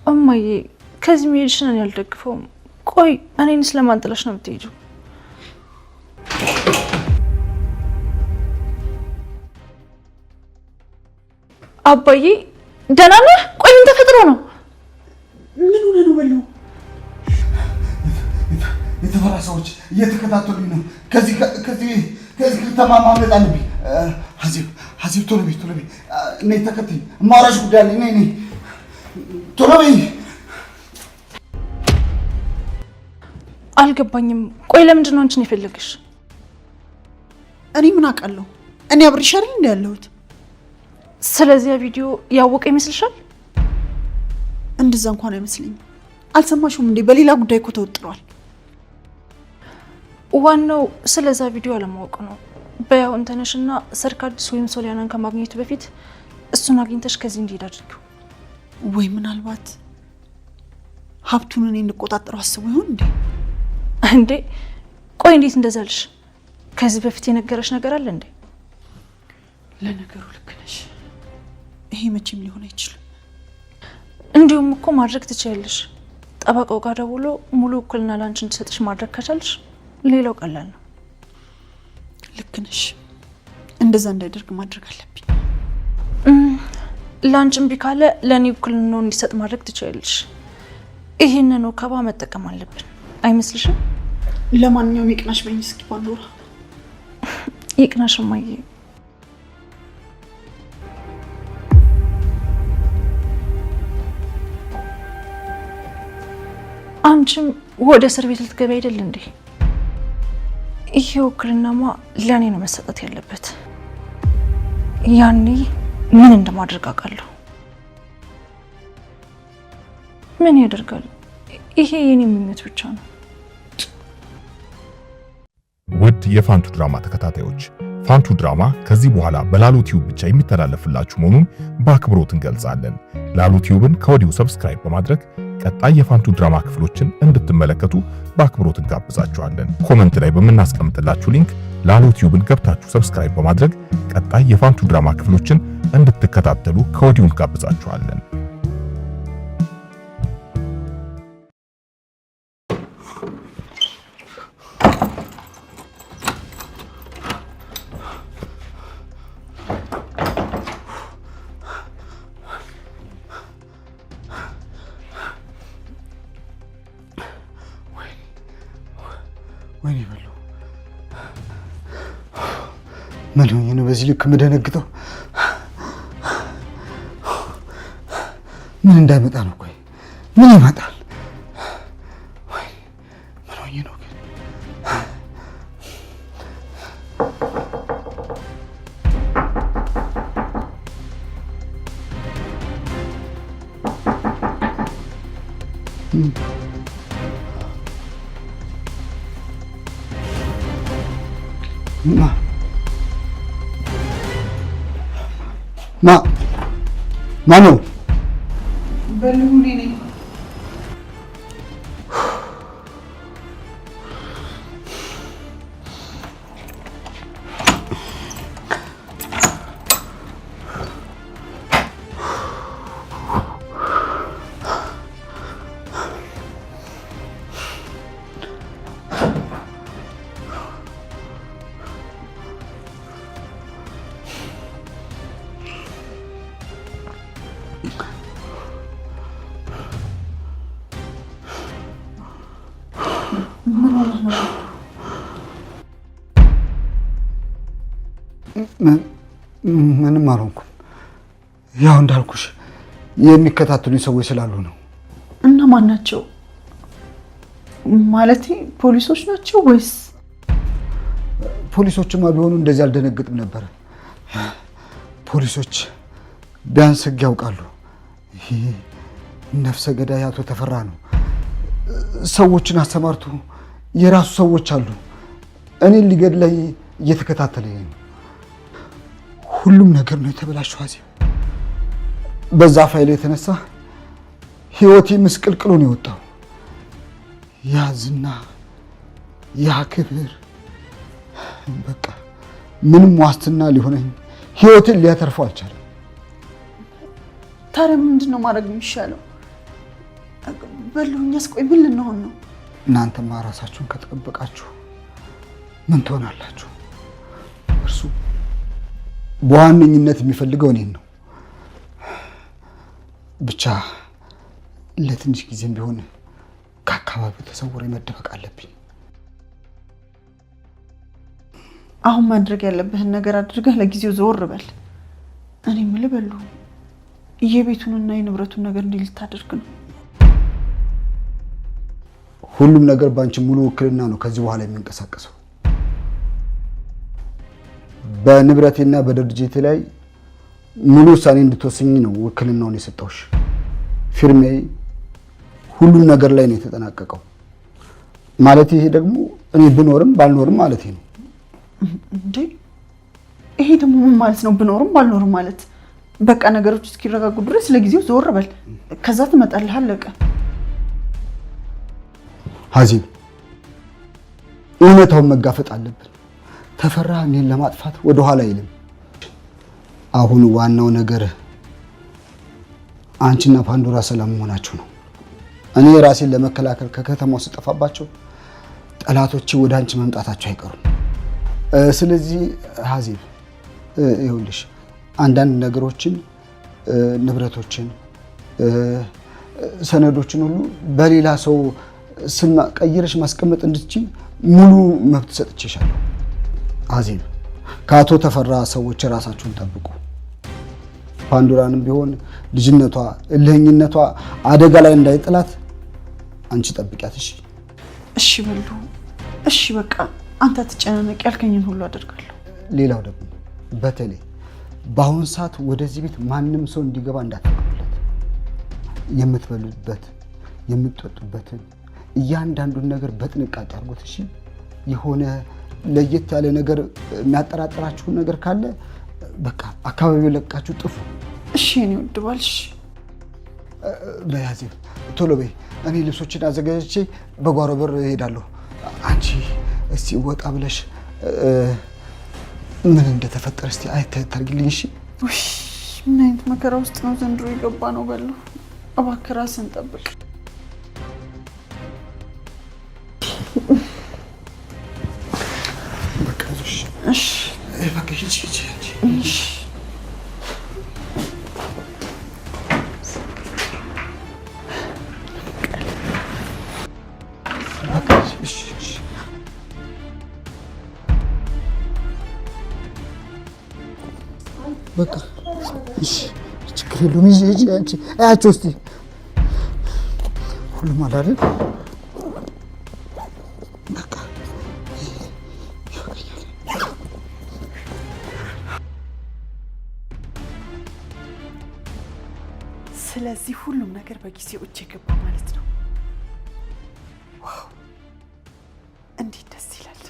እማዬ ከዚህ መሄድሽን ያልደግፈውም። ቆይ እኔን ስለማንጥለሽ ነው የምትሄጂው? አባዬ ደህና ነህ? ቆይ ምን ተፈጥሮ ነው? ምን ሆነ ነው በሉ? የተፈራ ሰዎች እየተከታተሉኝ ነው። ከዚህ ከተማ ማምለጥ አለብኝ። ሀዚብ ቶሎ በይ ነይ ተከተይ። የማወራሽ ጉዳይ አለኝ። ነይ ቶሎ በይ። አልገባኝም። ቆይ ለምንድን ነው አንቺን የፈለግሽ? እኔ ምን አውቃለሁ? እኔ አብሬሽ አይደል እንደ ያለሁት። ስለዚህ ቪዲዮ ያወቀ ይመስልሻል? እንደዛ እንኳን አይመስልኝም። አልሰማሽም እንዴ? በሌላ ጉዳይ እኮ ተወጥሯል። ዋናው ስለዛ ቪዲዮ አለማወቅ ነው። በያውን ተነሽና ሰርካዲስ ወይም ሶሊያናን ከማግኘቱ በፊት እሱን አግኝተሽ ከዚህ እንዲሄድ አድርጊው። ወይ ምናልባት ሀብቱን እኔ እንቆጣጠረው አስቡ ይሆን እንዴ? እንዴ ቆይ እንዴት እንደዛልሽ? ከዚህ በፊት የነገረሽ ነገር አለ እንዴ? ለነገሩ ልክ ነሽ። ይሄ መቼም ሊሆን አይችልም። እንዲሁም እኮ ማድረግ ትችያለሽ። ጠበቃው ጋር ደውሎ ሙሉ እኩልና ላንቺ እንድሰጥሽ ማድረግ ከቻልሽ ሌላው ቀላል ነው። ልክ ነሽ። እንደዛ እንዳይደርግ ማድረግ አለብኝ። ላንቺም ቢካለ ለኔ እኩልናው እንዲሰጥ ማድረግ ትችያለሽ። ይሄንን ወከባ መጠቀም አለብን አይመስልሽም? ለማንኛውም ይቅናሽ በይኝ እስኪ ባንዶራ። ይቅናሽ እማዬ። አንቺም ወደ እስር ቤት ልትገቢ አይደል እንዴ? ይሄ ውክልናማ ለኔ ነው መሰጠት ያለበት። ያኔ ምን እንደማድረግ አውቃለሁ። ምን ያደርጋል? ይሄ የኔ ምኞት ብቻ ነው። ውድ የፋንቱ ድራማ ተከታታዮች ፋንቱ ድራማ ከዚህ በኋላ በላሉ ቲዩብ ብቻ የሚተላለፍላችሁ መሆኑን በአክብሮት እንገልጻለን። ላሉ ቲዩብን ከወዲሁ ሰብስክራይብ በማድረግ ቀጣይ የፋንቱ ድራማ ክፍሎችን እንድትመለከቱ በአክብሮት እንጋብዛችኋለን። ኮሜንት ላይ በምናስቀምጥላችሁ ሊንክ ላሉ ቲዩብን ገብታችሁ ሰብስክራይብ በማድረግ ቀጣይ የፋንቱ ድራማ ክፍሎችን እንድትከታተሉ ከወዲሁ እንጋብዛችኋለን። ወይኔ በሉ ምን ሆኜ ነው በዚህ ልክ የምደነግጠው? ምን እንዳይመጣ ነው? ቆይ ምን ይመጣል? ምን ሆኜ ነው ግን? ማነው? በልሁኔ ነኝ። ምንም አልሆንኩም። ያው እንዳልኩሽ የሚከታተሉኝ ሰዎች ስላሉ ነው። እና ማን ናቸው? ማለቴ ፖሊሶች ናቸው ወይስ? ፖሊሶችማ ቢሆኑ እንደዚህ አልደነግጥም ነበር። ፖሊሶች ቢያንስ ሕግ ያውቃሉ። ይሄ ነፍሰ ገዳይ አቶ ተፈራ ነው። ሰዎችን አሰማርቱ የራሱ ሰዎች አሉ። እኔን ሊገድለኝ እየተከታተለኝ ነው። ሁሉም ነገር ነው የተበላሸው። አዜብ በዛ ፋይል የተነሳ ህይወቴ ምስቅልቅሎ ነው የወጣው። ያ ዝና፣ ያ ክብር በቃ ምንም ዋስትና ሊሆነኝ ህይወቴን ሊያተርፈው አልቻለም። ታዲያ ምንድነው ማድረግ የሚሻለው? በሉኛስ ቆይ ምን ልንሆን ነው? እናንተማ ራሳችሁን ከተጠበቃችሁ ምን ትሆናላችሁ? እርሱ በዋነኝነት የሚፈልገው እኔን ነው። ብቻ ለትንሽ ጊዜም ቢሆን ከአካባቢው ተሰውሬ መደበቅ አለብኝ። አሁን ማድረግ ያለብህን ነገር አድርገህ ለጊዜው ዘወር በል። እኔ የምልህ በሉ የቤቱንና የንብረቱን ነገር እንዴት ልታደርግ ነው? ሁሉም ነገር ባንቺ ሙሉ ውክልና ነው ከዚህ በኋላ የሚንቀሳቀሰው። በንብረቴና በድርጅቴ ላይ ሙሉ ውሳኔ እንድትወስኝ ነው ውክልናውን የሰጠውሽ። ፊርሜ ሁሉም ነገር ላይ ነው የተጠናቀቀው። ማለት ይሄ ደግሞ እኔ ብኖርም ባልኖርም ማለት ነው። እንዴ ይሄ ደግሞ ምን ማለት ነው? ብኖርም ባልኖርም ማለት በቃ ነገሮች እስኪረጋጉ ድረስ ለጊዜው ዘወር በል፣ ከዛ ትመጣለህ። አለቀ። ሀዚብ እውነታውን መጋፈጥ አለብን። ተፈራ እኔን ለማጥፋት ወደ ኋላ አይልም። አሁን ዋናው ነገር አንቺና ፓንዶራ ሰላም መሆናችሁ ነው። እኔ ራሴን ለመከላከል ከከተማው ስጠፋባቸው ጠላቶቼ ወደ አንቺ መምጣታቸው አይቀሩም። ስለዚህ ሀዚብ ይኸውልሽ አንዳንድ ነገሮችን፣ ንብረቶችን፣ ሰነዶችን ሁሉ በሌላ ሰው ስም ቀይረሽ ማስቀመጥ እንድትችይ ሙሉ መብት ሰጥቼሻለሁ። ሀዚብ ከአቶ ተፈራ ሰዎች ራሳችሁን ጠብቁ። ፓንዶራንም ቢሆን ልጅነቷ፣ እልህኝነቷ አደጋ ላይ እንዳይጥላት አንቺ ጠብቂያት። እሺ እሺ በሉ እሺ በቃ አንተ ተጨናነቅ፣ ያልከኝን ሁሉ አደርጋለሁ። ሌላው ደግሞ በተለይ በአሁን ሰዓት ወደዚህ ቤት ማንም ሰው እንዲገባ እንዳትፈቅዱለት። የምትበሉበት የምትጠጡበትን እያንዳንዱን ነገር በጥንቃቄ አድርጉት። እሺ የሆነ ለየት ያለ ነገር የሚያጠራጥራችሁን ነገር ካለ በቃ አካባቢው ለቃችሁ ጥፉ። እሺ እኔ ውድ ባልሽ በያዚብ ቶሎ በይ። እኔ ልብሶችን አዘጋጅቼ በጓሮ በር እሄዳለሁ። አንቺ እስቲ ወጣ ብለሽ ምን እንደተፈጠረ እስቲ አይተህ አድርጊልኝ። እሺ ምን አይነት መከራ ውስጥ ነው ዘንድሮ የገባ ነው? በለው እባክህ ራስን ጠብቅ። በቃ እሺ በቃ ሂጂ እሺ በቃ እሺ ችግር የለውም። ይዤ አንቺ አያቸው እስቲ ሁሉም አለ አይደል? በቃ ስለዚህ ሁሉም ነገር በጊዜው እጅ ገባ ማለት ነው። ዋው እንዴት ደስ ይላል!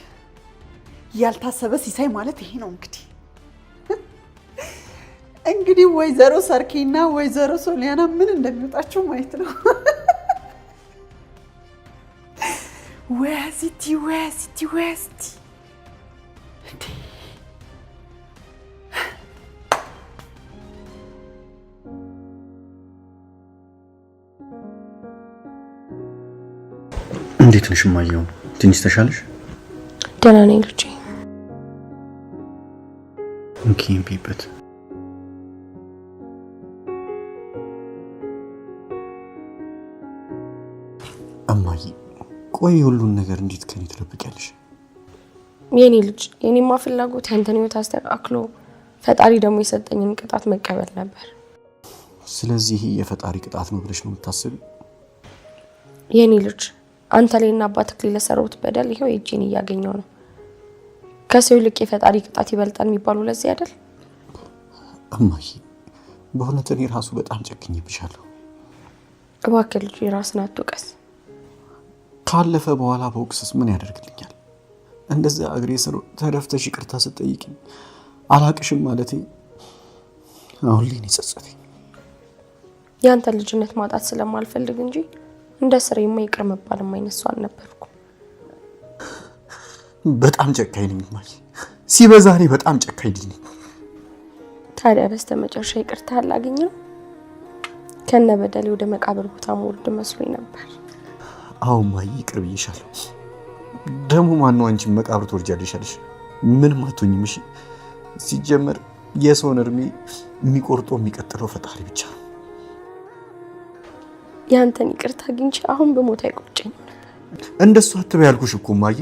ያልታሰበ ሲሳይ ማለት ይሄ ነው እንግዲህ ወይዘሮ ሰርኬና ወይዘሮ ሶሊያና ምን እንደሚወጣቸው ማየት ነው። ወያሲቲ እንዴት ነሽ እማዬ? ትንሽ ተሻለሽ? ደህና ነኝ ልጄ። እንኪን ቢበት እማዬ፣ ቆይ ሁሉን ነገር እንዴት ከኔ ትደብቂያለሽ? የኔ ልጅ የኔማ ፍላጎት ያንተን ህይወት አስተካክሎ ፈጣሪ ደግሞ የሰጠኝን ቅጣት መቀበል ነበር። ስለዚህ የፈጣሪ ቅጣት ነው ብለሽ ነው የምታስቢ? የኔ ልጅ አንተ ላይና አባትህ ለሰሩት በደል ይሄው እጄን እያገኘው ነው። ከሰው ይልቅ የፈጣሪ ቅጣት ይበልጣል የሚባለው ለዚህ አይደል? እማዬ በእውነት እኔ ራሱ በጣም ጨክኜብሻለሁ። እባክህ ልጅ ራስን አትውቀስ። ካለፈ በኋላ በወቅስስ ምን ያደርግልኛል? እንደዛ እግሬ ስር ተደፍተሽ ይቅርታ ስትጠይቂኝ አላቅሽም ማለቴ አሁን ላይ ጸጸተኝ። ያንተ ልጅነት ማጣት ስለማልፈልግ እንጂ እንደ ስሬማ ይቅር መባል የማይነሳው አልነበርኩም። በጣም ጨካኝ ነኝ እማዬ፣ ሲበዛ እኔ በጣም ጨካኝ ነኝ። ታዲያ በስተመጨረሻ ይቅርታ አላገኘ ነው? ከነበደሌ ወደ መቃብር ቦታ መውረድ መስሎኝ ነበር። አዎ ማይ ይቅር ብዬሻለሁ። ደግሞ ማነው አንቺ መቃብር ትወርጃለሽ አለሽ? ምንም አትሆኝም። እሺ ሲጀመር የሰውን እርሜ የሚቆርጠው የሚቀጥለው ፈጣሪ ብቻ ነው። ያንተን ይቅርታ አግኝቼ አሁን በሞት አይቆጨኝም። እንደሱ አትበይ ያልኩሽ እኮ ማይ።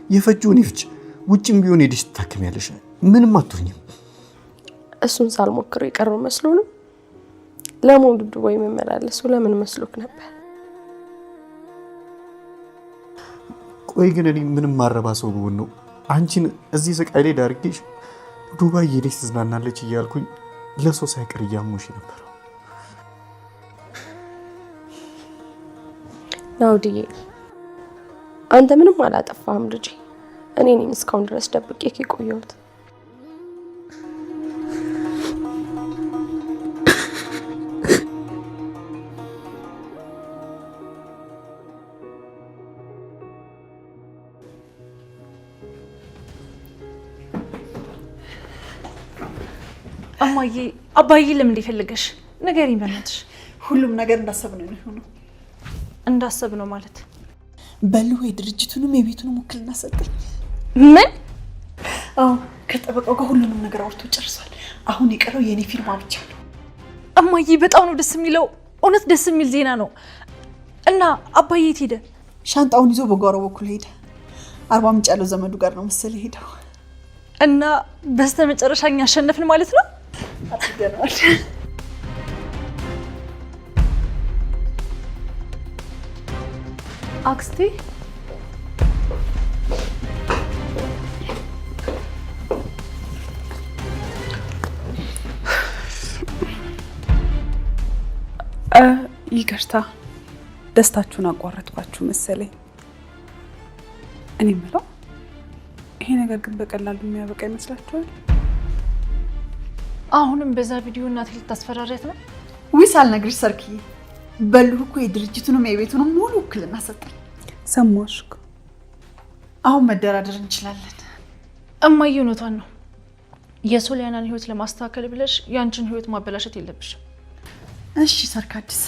የፈጁን ይፍጭ። ውጭም ቢሆን ሄደሽ ትታከሚያለሽ። ምንም አትሆኝም። እሱን ሳልሞክረው የቀረው መስሎ ነው። ለሞት ወይ መመላለሱ ለምን መስሎክ ነበር? ቆይ ግን እኔ ምንም ማረባ ሰው ብሆን ነው አንቺን እዚህ ስቃይ ላይ ዳርጌሽ ዱባይ ሄደሽ ትዝናናለች እያልኩኝ ለሰው ሳይቀር እያሞሽ ነበር። ናውድዬ አንተ ምንም አላጠፋህም ልጄ። እኔ ነኝ እስካሁን ድረስ ደብቄ የቆየሁት። እማዬ አባዬ ለምን እንደፈለገሽ ንገሪኝ በእናትሽ። ሁሉም ነገር እንዳሰብነው ነው የሆነው። እንዳሰብነው ማለት በልሁ የድርጅቱንም የቤቱንም ውክልና ሰጠኝ። ምን? አዎ ከጠበቃው ጋር ሁሉንም ነገር አውርቶ ጨርሷል። አሁን የቀረው የኔ ፊርማ ብቻ ነው። እማዬ በጣም ነው ደስ የሚለው። እውነት ደስ የሚል ዜና ነው። እና አባዬ የት ሄደ? ሻንጣውን ይዞ በጓሮ በኩል ሄደ። አርባ ምንጭ ያለው ዘመዱ ጋር ነው መሰለኝ ሄደው። እና በስተመጨረሻ እኛ አሸነፍን ማለት ነው? አትገናል። አክስቴ ይቅርታ ደስታችሁን አቋረጥኳችሁ መሰለኝ። እኔ የምለው ይሄ ነገር ግን በቀላሉ የሚያበቃ ይመስላችኋል? አሁንም በዛ ቪዲዮ እናቴ ልታስፈራሪያት ነው? ዊስ አልነግርሽ ሰርክዬ፣ በልሁ እኮ የድርጅቱንም የቤቱንም ሙሉ ውክልና ሰጠኝ። ሰማሽ? አሁን መደራደር እንችላለን። እማዬ እውነቷን ነው። የሶሊያናን ህይወት ለማስተካከል ብለሽ ያንቺን ህይወት ማበላሸት የለብሽም። እሺ ሰርካዲስ፣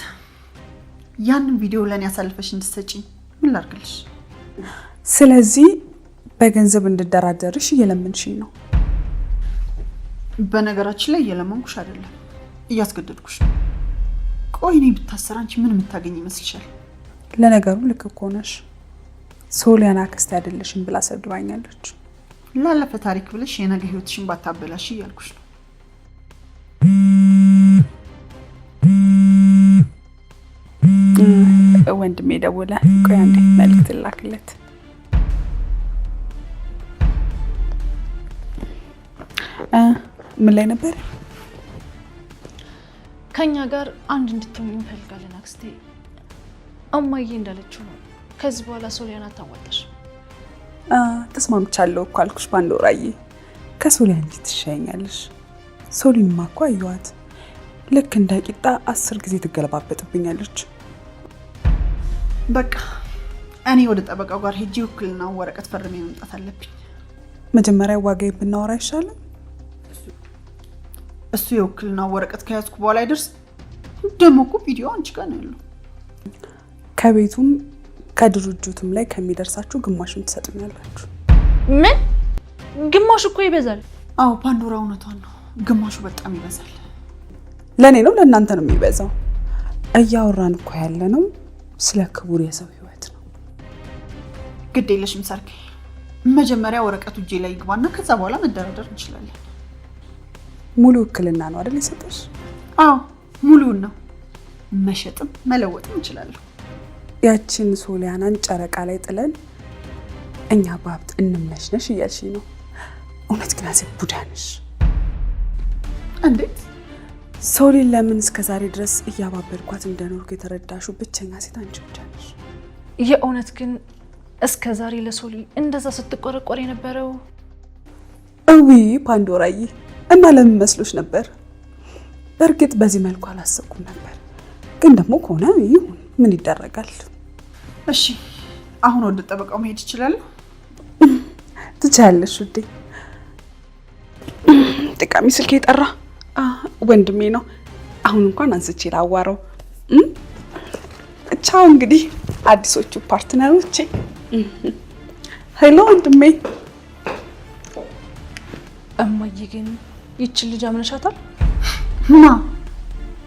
ያንን ቪዲዮ ለኔ ያሳልፈሽ እንድትሰጪኝ ምን ላድርግልሽ? ስለዚህ በገንዘብ እንድደራደርሽ እየለመንሽኝ ነው? በነገራችን ላይ እየለመንኩሽ አይደለም፣ እያስገደድኩሽ ነው። ቆይ እኔ ብታሰር አንቺ ምን የምታገኝ ይመስልሻል? ለነገሩ ልክ እኮ ነሽ። ሶሊያና አክስቴ አይደለሽም ብላ ሰድባኛለች። ላለፈ ታሪክ ብለሽ የነገ ህይወትሽን ባታበላሽ እያልኩሽ ነው። ወንድሜ ደውለ። ቆይ አንዴ መልዕክት ላክለት። ምን ላይ ነበር? ከኛ ጋር አንድ እንድትሆኑ እንፈልጋለን አክስቴ። እማዬ እንዳለችው ነው። ከዚህ በኋላ ሶሊያና ታዋጣሽ። ተስማምቻለሁ እኮ አልኩሽ ባንዶራዬ። ከሶሊያና እንዴት ትሻኛለሽ? ሶሊንማ እኮ አየኋት። ልክ እንደ ቂጣ 10 ጊዜ ትገለባበጥብኛለች። በቃ እኔ ወደ ጠበቃው ጋር ሄጄ ውክልና ወረቀት ፈርሜ መምጣት አለብኝ። መጀመሪያ ዋጋዬ ብናወራ አይሻልም? እሱ የውክልና ወረቀት ከያዝኩ በኋላ አይደርስ። ደግሞ እኮ ቪዲዮ አንቺ ጋር ነው ያለው። ከቤቱም ከድርጅቱም ላይ ከሚደርሳችሁ ግማሹን ትሰጡኛላችሁ። ምን? ግማሹ እኮ ይበዛል። አዎ ፓንዶራ እውነቷን ነው። ግማሹ በጣም ይበዛል። ለኔ ነው ለእናንተ ነው የሚበዛው? እያወራን እኮ ያለ ነው ስለ ክቡር የሰው ህይወት ነው። ግድ የለሽም ሰርኬ። መጀመሪያ ወረቀቱ እጄ ላይ ይግባና ከዛ በኋላ መደራደር እንችላለን። ሙሉ ውክልና ነው አይደል የሰጠሽ? አዎ ሙሉውን ነው። መሸጥም መለወጥም እንችላለን። ያቺን ሶሊያናን ጨረቃ ላይ ጥለን እኛ በሀብት እንምነሽነሽ እያልሽ ነው? እውነት ግን አዜ ቡዳ ነሽ። እንዴት? ሶሊን ለምን እስከዛሬ ድረስ እያባበልኳት እንደኖርኩ የተረዳሽው ብቸኛ ሴት አንቺ ብቻ ነሽ። የእውነት ግን እስከዛሬ ለሶሊ እንደዛ ስትቆረቆር የነበረው? እዊ ፓንዶራዬ፣ እና ለምን መስሎሽ ነበር? በእርግጥ በዚህ መልኩ አላሰብኩም ነበር፣ ግን ደግሞ ከሆነ ይሁን፣ ምን ይደረጋል። እሺ አሁን ወደ ጠበቃው መሄድ ይችላል? ትቻለሽ ውዴ። ጥቃሚ ስልክ የጠራ ወንድሜ ነው። አሁን እንኳን አንስቼ ላዋራው። ቻው እንግዲህ አዲሶቹ ፓርትነሮቼ። ሄሎ ወንድሜ። እማዬ ግን ይቺ ልጅ አምነሻታል? ማ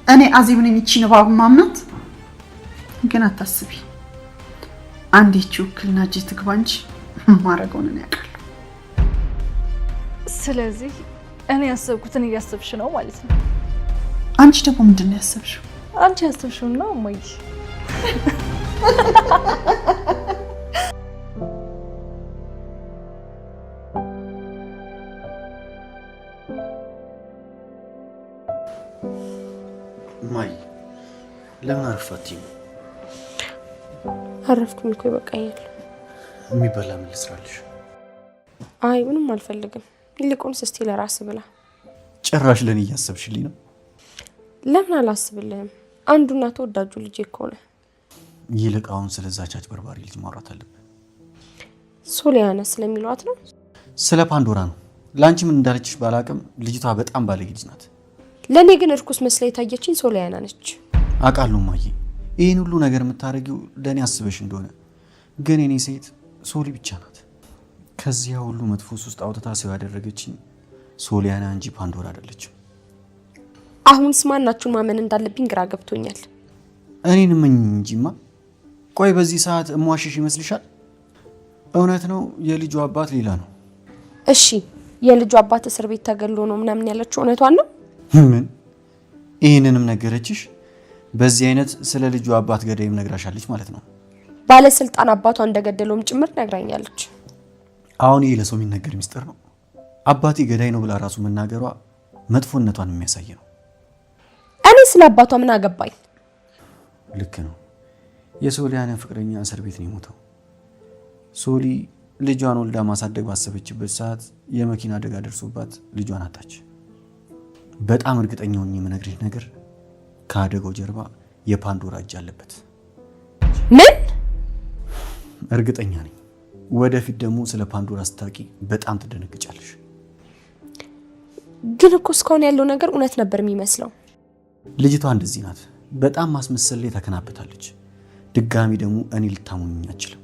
እኔ አዜብ ነኝ ይቺ ነው ማምናት? ግን አታስቢ፣ አንድ ይቺ ውክልና እጅ ትግባ እንጂ ማረገውን እኔ ያውቃለሁ። ስለዚህ እኔ ያሰብኩትን እያሰብሽ ነው ማለት ነው። አንቺ ደግሞ ምንድን ነው ያሰብሽው? አንቺ ያሰብሽው ነው እማዬ። ማይ ለምን አረፋትኝ? አረፍኩኝ እኮ ይበቃኛል። የሚበላ ምን ልስራልሽ? አይ ምንም አልፈልግም። ይልቁንስ እስቲ ለራስ ብላ። ጭራሽ ለኔ እያሰብሽልኝ ነው? ለምን አላስብልህም? አንዱና ተወዳጁ ልጅ እኮ ነው። ይልቅ አሁን ስለዛች አጭበርባሪ ልጅ ማውራት አለብን። ሶሊያና ስለሚሏት ነው? ስለ ፓንዶራ ነው። ላንቺ ምን እንዳለችሽ ባላቅም ልጅቷ በጣም ባለጌ ልጅ ናት። ለኔ ግን እርኩስ መስላ የታየችኝ ሶሊያና ነች። አውቃለሁ ማዬ፣ ይሄን ሁሉ ነገር የምታረጊው ለኔ አስበሽ እንደሆነ፣ ግን እኔ ሴት ሶሊ ብቻ ናት። ከዚያ ሁሉ መጥፎ ውስጥ አውጥታ ሰው ያደረገችኝ ሶሊያና እንጂ ፓንዶራ አይደለችም። አሁንስ ማናችሁን ማመን እንዳለብኝ ግራ ገብቶኛል። እኔን እመኝ እንጂማ። ቆይ በዚህ ሰዓት እሟሽሽ ይመስልሻል? እውነት ነው የልጁ አባት ሌላ ነው። እሺ የልጁ አባት እስር ቤት ተገሎ ነው ምናምን ያለችው እውነቷን ነው? ምን ይሄንንም ነገረችሽ? በዚህ አይነት ስለ ልጁ አባት ገዳይም ነግራሻለች ማለት ነው? ባለስልጣን አባቷ እንደገደለውም ጭምር ነግራኛለች። አሁን ይሄ ለሰው የሚነገር ሚስጥር ነው? አባቴ ገዳይ ነው ብላ ራሱ መናገሯ መጥፎነቷን የሚያሳይ ነው። እኔ ስለ አባቷ ምን አገባኝ? ልክ ነው። የሶሊያና ፍቅረኛ እስር ቤት ነው የሞተው። ሶሊ ልጇን ወልዳ ማሳደግ ባሰበችበት ሰዓት የመኪና አደጋ ደርሶባት ልጇን አጣች። በጣም እርግጠኛ ሆኜ የምነግርሽ ነገር ከአደጋው ጀርባ የፓንዶራ እጅ አለበት። ምን? እርግጠኛ ነኝ። ወደፊት ደግሞ ስለ ፓንዶራ ስታውቂ በጣም ትደነግጫለሽ። ግን እኮ እስካሁን ያለው ነገር እውነት ነበር የሚመስለው። ልጅቷ እንደዚህ ናት። በጣም ማስመሰል ላይ ተከናበታለች። ድጋሚ ደግሞ እኔ ልታሙኝ አልችልም።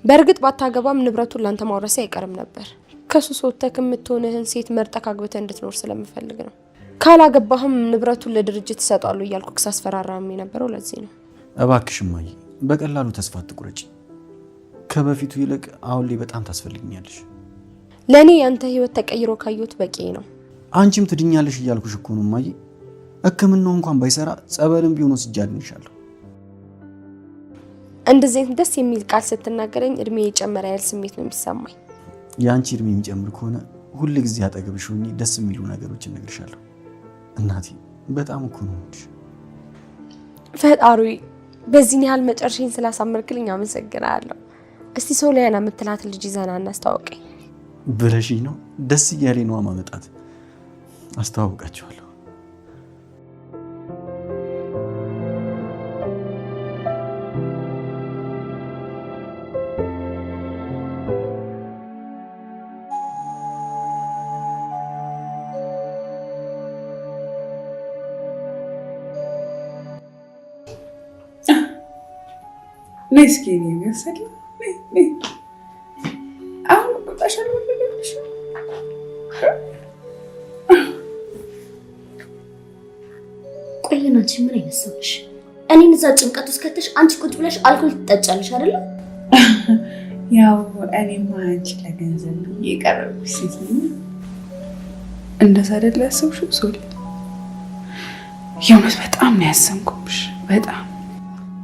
በእርግጥ ባታገባም ንብረቱን ላንተ ማውረሴ አይቀርም ነበር። ከሱስ ወጥተህ የምትሆንህን ሴት መርጠህ አግብተህ እንድትኖር ስለምፈልግ ነው። ካላገባህም ንብረቱን ለድርጅት እሰጣለሁ እያልኩ ሳስፈራራም የነበረው ለዚህ ነው። እባክሽ እማዬ በቀላሉ ተስፋ አትቁረጪ። ከበፊቱ ይልቅ አሁን ላይ በጣም ታስፈልጊኛለሽ። ለኔ ያንተ ህይወት ተቀይሮ ካየሁት በቂ ነው። አንቺም ትድኛለሽ እያልኩሽ እኮ ነው እማዬ። ሕክምናው እንኳን ባይሰራ ጸበልም ቢሆን ወስጃድንሻለሁ። እንደዚህ ደስ የሚል ቃል ስትናገረኝ እድሜ የጨመረ ያህል ስሜት ነው የሚሰማኝ። ያንቺ እድሜ የሚጨምር ከሆነ ሁሉ ጊዜ አጠገብሽ ሆኜ ደስ የሚሉ ነገሮችን እነግርሻለሁ። እናቴ በጣም እኮ ነው እንጂ ፈጣሪ በዚህ ያህል መጨረሻን ስላሳመርክልኝ አመሰግናለሁ። እስቲ ሶሊያና የምትላት ልጅ ይዘና እናስተዋውቀኝ ብለሽኝ ነው? ደስ እያለኝ ነው ማመጣት። አስተዋውቃቸዋለሁ። ነስኪኒ መሰለ አሁን ቁጣሽን ወለደሽ። ቆይ አንቺ ምን አይነት ሰው ነሽ? እኔን እዛ ጭንቀት ውስጥ ከተሽ አንቺ ቁጭ ብለሽ አልኮል ትጠጫለሽ አይደለ? ያው እኔማ አንቺ ለገንዘብ የቀረብሽ ሴት ነኝ። እንደዛ አይደለ ያሰብሽው ሶሊ? የእውነት በጣም ነው ያሰንኩብሽ በጣም።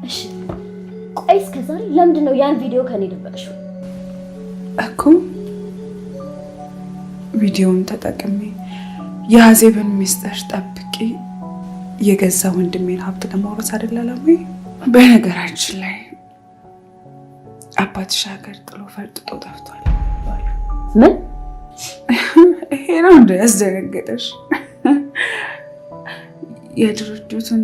እሺ ቆይ እስከ ዛሬ ለምንድን ነው ያን ቪዲዮ ከኔ ደበቅሽው? እኮ ቪዲዮውን ተጠቅሜ የአዜብን ሚስጥር ጠብቄ የገዛ ወንድሜን ሀብት ለማውረስ አይደል አላማዬ። በነገራችን ላይ አባትሽ ሀገር ጥሎ ፈርጥጦ ጠፍቷል። ምን? ይሄ ነው እንደ ያስደነገጠሽ? የድርጅቱን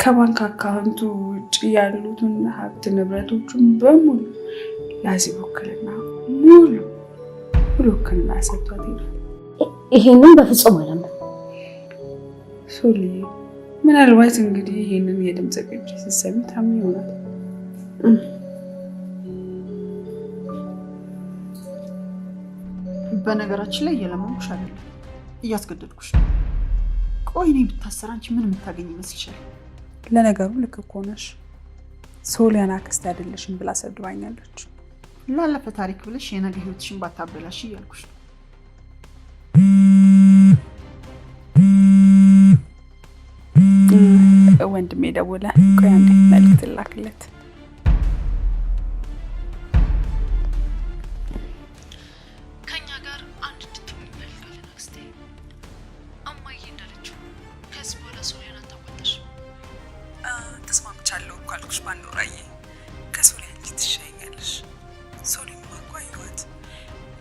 ከባንክ አካውንቱ ውጭ ያሉትን ሀብት ንብረቶቹን በሙሉ ለአዜብ ውክልና ሙሉ ውክልና ሰጥቷት ሄዷል። ይሄንን በፍጹም አላምንም። ሶሊ ምናልባት እንግዲህ ይሄንን የድምጽ ቅጂ ስትሰሚ ታምኚ ይሆናል። በነገራችን ላይ እየለመንኩሽ አይደለም፣ እያስገደድኩሽ ነው። ቆይ እኔ ብታሰር አንቺ ምን የምታገኝ ይመስልሻል? ለነገሩ ልክ እኮ ነሽ። ሶሊያና አክስቴ አይደለሽም ብላ ሰድባኛለች። ላለፈ ታሪክ ብለሽ የነገ ህይወትሽን ባታበላሽ እያልኩሽ ነው። ወንድሜ ደውለ፣ ቆይ አንዴ መልዕክት ላክለት። ከኛ ጋር አንድ እንድትሆን እንፈልጋለን አክስቴ። እማዬ እንዳለችው ከዚህ በኋላ ሶሊያና ታወጣሽ። ተስማምቻለሁ እኮ አልኩሽ ባንዶራዬ። ከሶሊያን ልጅ ትሻይኛለሽ። ሶሊማ እኮ አየኋት፣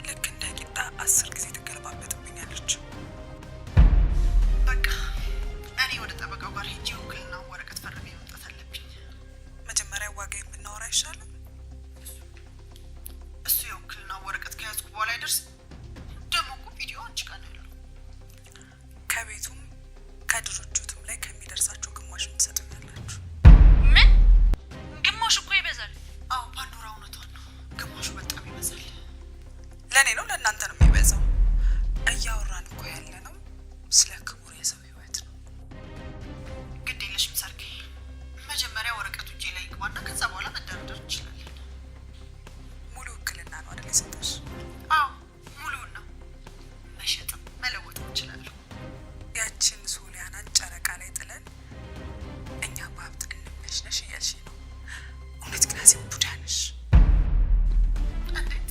ልክ እንደ ቂጣ 10 ጊዜ ትገለባበጥብኛለች። በቃ እኔ ወደ ጠበቃው ጋር ሄጄ ውክልና ወረቀት ፈርሜ መምጣት አለብኝ። መጀመሪያ ዋጋዬን ብናወራ አይሻልም? እሱ የውክልና ወረቀት ከያዝኩ በኋላ አይደርስ። ደግሞ እኮ ቪዲዮ አንቺ ጋር ነው ያለው። ከቤቱም ከድርጅቱም ላይ ከሚደርሳቸው ግማሽ ትሰጡኛላችሁ። ምን? ግማሽ እኮ ይበዛል። አዎ ፓንዶራ እውነቷን ነው። ግማሹ በጣም ይበዛል። ለእኔ ነው ለእናንተ ነው የሚበዛው? እያወራን እኮ ያለ ነው ስለ ክቡር የሰው ህይወት ነው። ግድ የለሽም ሰርጌ። መጀመሪያ ወረቀቱ እጄ ላይ ይግባና ከዛ በኋላ መደራደር እንችላለን። ሙሉ ውክልና ነው አይደል የሰጠሽ? አዎ ሙሉውን ነው። መሸጥም መለወጥም እንችላለሁ። ያችን ሶሊያናን ጨረቃ ላይ ጥለን እኛ በሀብት እንመሽነሽ እያልሽ ነው። እውነት ግን አዜብ ቡዳ ነሽ። እንዴት?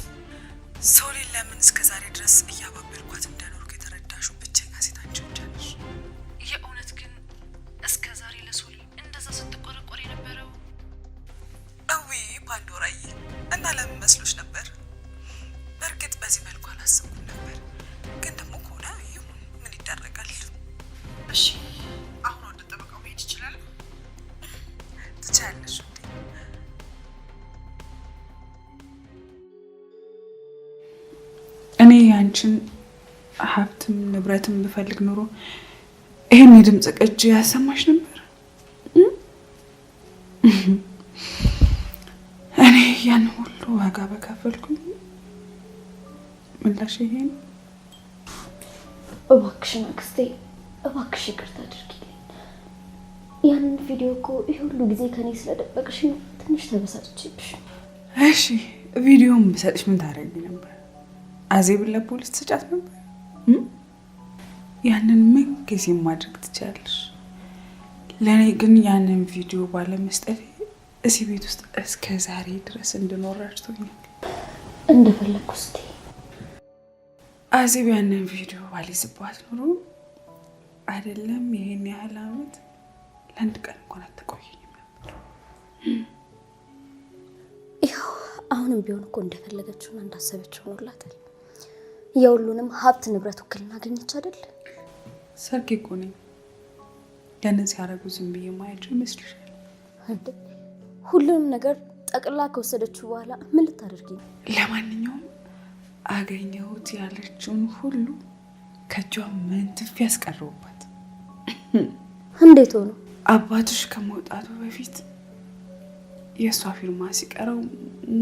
ሶሊን ለምን እስከ ዛሬ ድረስ እያባበልኳት እንደኖርኩ የተረዳሽው ብቸኛ ሴት አንቺ ብቻ ነሽ። የእውነት ግን እስከ ዛሬ ለሶሊ እንደዛ ስትቆረቆር የነበረው እዊ ፓንዶራዬ፣ እና ለምን መስሎሽ ነበር? በእርግጥ በዚህ መልኩ አላሰብኩም ነበር፣ ግን ደግሞ ከሆነ ይሁን፣ ምን ይደረጋል። እሺ አሁን ወደ ጠበቃው መሄድ ይችላል? ትችያለሽ እንዴ? እኔ ያንቺን ሀብትም ንብረትም ብፈልግ ኖሮ ይሄን የድምጽ ቅጂ ያሰማሽ ነበር። እኔ ያን ሁሉ ዋጋ በከፈልኩኝ ምላሽ ይሄ ነው። እባክሽን አክስቴ፣ እባክሽ ይቅርታ አድርጊልኝ። ያንን ቪዲዮ እኮ ይህ ሁሉ ጊዜ ከኔ ስለደበቅሽ ነው ትንሽ ተበሳጭቼብሽ። እሺ ቪዲዮውን ብሰጥሽ ምን ታደርጊ ነበር? አዜብን ለፖሊስ ትጫት ነበር? ያንን ምን ጊዜ ማድረግ ትችላለሽ። ለእኔ ግን ያንን ቪዲዮ ባለመስጠቴ እዚህ ቤት ውስጥ እስከ ዛሬ ድረስ እንድኖር ረድቶኛል። እንደፈለግኩ እስቲ አዜብ ያንን ቪዲዮ ባልይዝባት ኖሮ አይደለም ይሄን ያህል ዓመት ለአንድ ቀን እንኳን አትቆየኝም ነበር። ያው አሁንም ቢሆን እኮ እንደፈለገችውና እንዳሰበችው ሆኖላታል። የሁሉንም ሀብት ንብረት ውክልና አገኘች አይደል? ሰርጌ እኮ ነኝ። ያንን ሲያደርጉ ዝም ብዬ ማየት ይመስልሻል? ሁሉንም ነገር ጠቅላ ከወሰደችው በኋላ ምን ልታደርጊ ነው? ለማንኛውም አገኘሁት ያለችውን ሁሉ ከእጇ መንትፍ ያስቀረውባት። እንዴት ሆኖ? አባትሽ ከመውጣቱ በፊት የእሷ ፊርማ ሲቀረው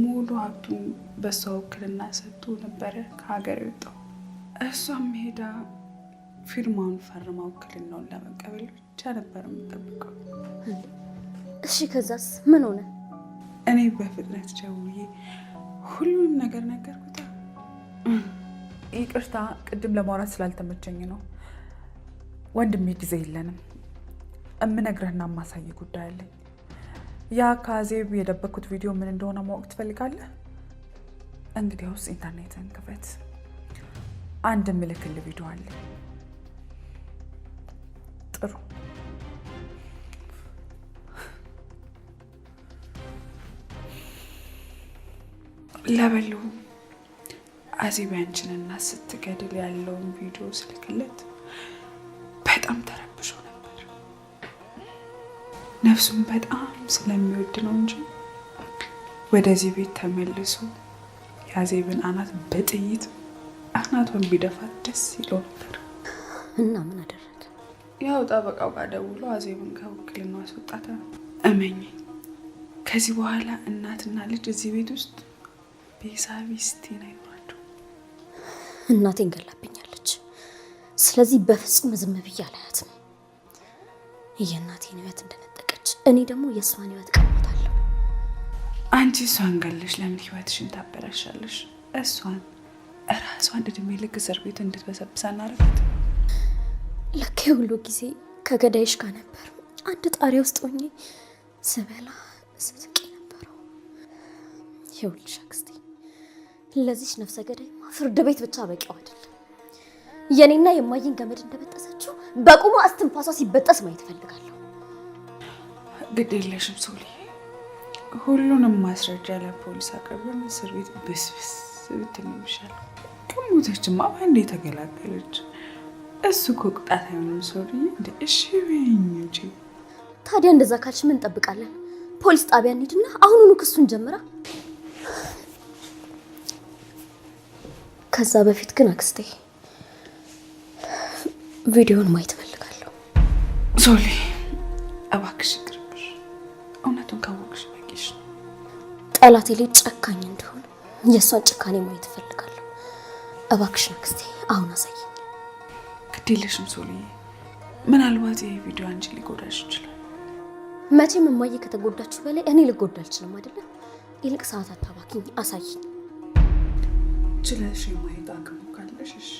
ሙሉ ሀብቱን በእሷ ውክልና ሰጥቶ ነበረ ከሀገር የወጣው። እሷም ሄዳ ፊርማውን ፈርማ ውክልናውን ለመቀበል ብቻ ነበር የምጠብቀው። እሺ ከዛስ ምን ሆነ? እኔ በፍጥነት ደውዬ ሁሉንም ነገር ነገርኩት። ይቅርታ ቅድም ለማውራት ስላልተመቸኝ ነው ወንድሜ፣ ጊዜ የለንም። እምነግርህና ማሳይ ጉዳይ አለኝ። ያ ከአዜብ የደበኩት ቪዲዮ ምን እንደሆነ ማወቅ ትፈልጋለህ? እንግዲያውስ ኢንተርኔትን ክፈት፣ አንድ ምልክል ቪዲዮ አለ። ጥሩ ለበሉ አዜብ ያንቺን እናት ስትገድል ያለውን ቪዲዮ ስልክለት በጣም ተረብሾ ነበር። ነፍሱን በጣም ስለሚወድ ነው እንጂ ወደዚህ ቤት ተመልሶ የአዜብን አናት በጥይት አናቷን ቢደፋት ደስ ይለው ነበር። እና ምን አደረገ? ያው ጠበቃው ጋር ደውሎ አዜብን ከውክልና አስወጣታ። እመኝ ከዚህ በኋላ እናትና ልጅ እዚህ ቤት ውስጥ ቤሳቢስቲ ነው ይሏቸው። እናቴን ገላብኛለች። ስለዚህ በፍጹም ዝም ብዬ አላያትም። የእናቴን ህይወት እንደነጠቀች እኔ ደግሞ የእሷን ህይወት ቀማታለሁ። አንቺ እሷን ገለሽ ለምን ህይወትሽን ታበላሻለሽ? እራሷን እድሜ ልክ እስር ቤት እንድትበሰብስ አናረጋት። ለካ ሁሉ ጊዜ ከገዳይሽ ጋር ነበር አንድ ጣሪያ ውስጥ ሆኜ ስበላ ስስቂ ነበረው። ይኸውልሽ አክስቴ፣ ለዚች ነፍሰ ገዳይማ ፍርድ ቤት ብቻ በቂው አይደለም። የኔና የማየን ገመድ እንደበጠሰችው በቁሟ እስትንፋሷ ሲበጠስ ማየት እፈልጋለሁ። ግድ የለሽም ሶሊ፣ ሁሉንም ማስረጃ ለፖሊስ አቅርበን እስር ቤት ብስብስ ብትል ይሻላል። ከሞተችማ አንዴ ተገላገለች። እሱ እኮ ቅጣት አይሆንም ሶሊ። እንደ እሺ በይኝ እንጂ። ታዲያ እንደዛ ካልሽ ምን እንጠብቃለን? ፖሊስ ጣቢያ እንሂድና አሁኑኑ ክሱን ጀምራ። ከዛ በፊት ግን አክስቴ ቪዲዮን ማየት እፈልጋለሁ። ሶሊ እባክሽ ይቅርብሽ። እውነቱን ካወቅሽ በቂሽ። ጠላቴ ላይ ጨካኝ እንደሆነ የእሷን ጭካኔ ማየት እፈልጋለሁ። እባክሽን አክስቴ አሁን አሳይኝ። ግድ የለሽም ሶሊ፣ ምናልባት ይሄ ቪዲዮ አንቺ ሊጎዳሽ ይችላል። መቼም እማዬ ከተጎዳችሁ በላይ እኔ ልጎዳ አልችልም አይደለም። ይልቅ ሰዓት አታባክኝ፣ አሳይኝ። ችለሽ የማየት አቅሙ ካለሽ እሺ።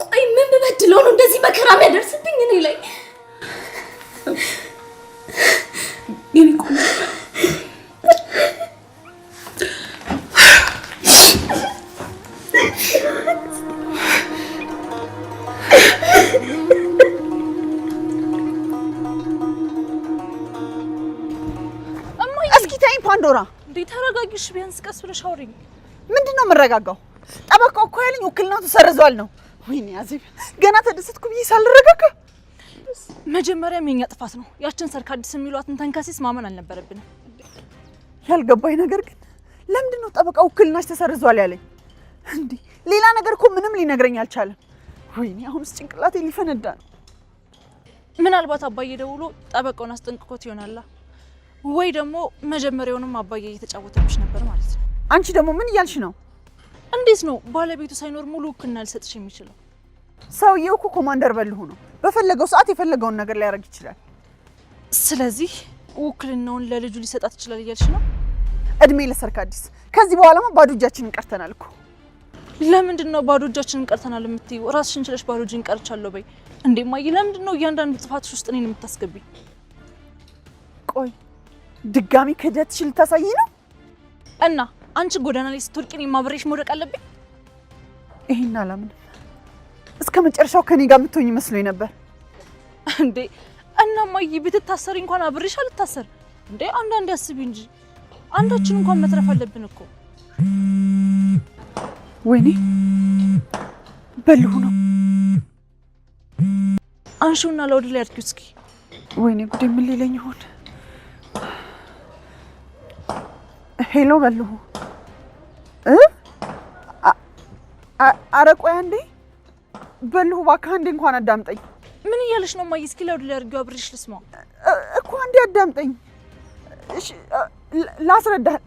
ቆይ ምን በበድለው ነው እንደዚህ መከራ የሚያደርስብኝ እኔ ላይ? እስኪ ተይኝ ፓንዶራ። እንዴ ተረጋጊሽ፣ ቢያንስ ቀስ ብለሽ አውሪኝ። ምንድነው የምረጋጋው? ጠበቃው እኮ ያለኝ ውክልናው ተሰርዟል ነው። ወይኔ አዜብ፣ ገና ተደሰትኩ ብዬ ሳልረጋጋ። መጀመሪያም የኛ ጥፋት ነው። ያችን ሰርካዲስ የሚሏትን ተንከሲስ ማመን አልነበረብንም። ያልገባኝ ነገር ግን ለምንድነው ጠበቃው ውክልናሽ ተሰርዟል ያለኝ? እንዴ ሌላ ነገር እኮ ምንም ሊነግረኝ አልቻለም። ወይኔ አሁንስ ጭንቅላቴ ሊፈነዳ ነው። ምናልባት አባዬ ደውሎ ጠበቃውን አስጠንቅቆት ይሆናል። ወይ ደግሞ መጀመሪያውንም አባዬ እየተጫወተብሽ ነበር ማለት ነው። አንቺ ደግሞ ምን እያልሽ ነው? እንዴት ነው ባለቤቱ ሳይኖር ሙሉ ውክልና ሊሰጥሽ የሚችለው? ሰውዬው እኮ ኮማንደር በልሁ ነው። በፈለገው ሰዓት የፈለገውን ነገር ሊያደርግ ይችላል። ስለዚህ ውክልናውን ለልጁ ሊሰጣት ይችላል እያልሽ ነው? እድሜ ለሰርካዲስ። ከዚህ በኋላማ ባዶ እጃችንን ቀርተናል እኮ። ለምንድን ነው ባዶ እጃችንን ቀርተናል የምትይው? ራስሽን ችለሽ ባዶ እጅን ቀርቻለሁ በይ። እንዴ ማይ፣ ለምንድን ነው እያንዳንዱ ጥፋትሽ ውስጥ እኔን የምታስገቢኝ? ቆይ ድጋሚ ክህደትሽ ልታሳይ ነው? እና አንቺ ጎዳና ላይ ስትወድቂ እኔም አብሬሽ መውደቅ አለብኝ? ይሄን አላምንም። እስከ መጨረሻው ከኔ ጋር የምትሆኝ መስሎኝ ነበር። እንዴ እና ማይ፣ ብትታሰሪ እንኳን አብሬሽ አልታሰር እንዴ? አንዳንዴ አስቢ እንጂ አንዳችን እንኳን መትረፍ አለብን እኮ። ወይኔ በልሁ ነው። አንሺውና ለወደ ላይ አድርጊው እስኪ። ወይኔ ጉዴ፣ ምን ሊለኝ ይሆን? ሄሎ በልሁ። ኧረ ቆይ አንዴ በልሁ፣ እባክህ አንዴ እንኳን አዳምጠኝ። ምን እያለሽ ነው ማይ? እስኪ ለወደ ላይ አድርጊው አብሬሽ ልስማው እኮ። አንዴ አዳምጠኝ እሺ፣ ላስረዳህ።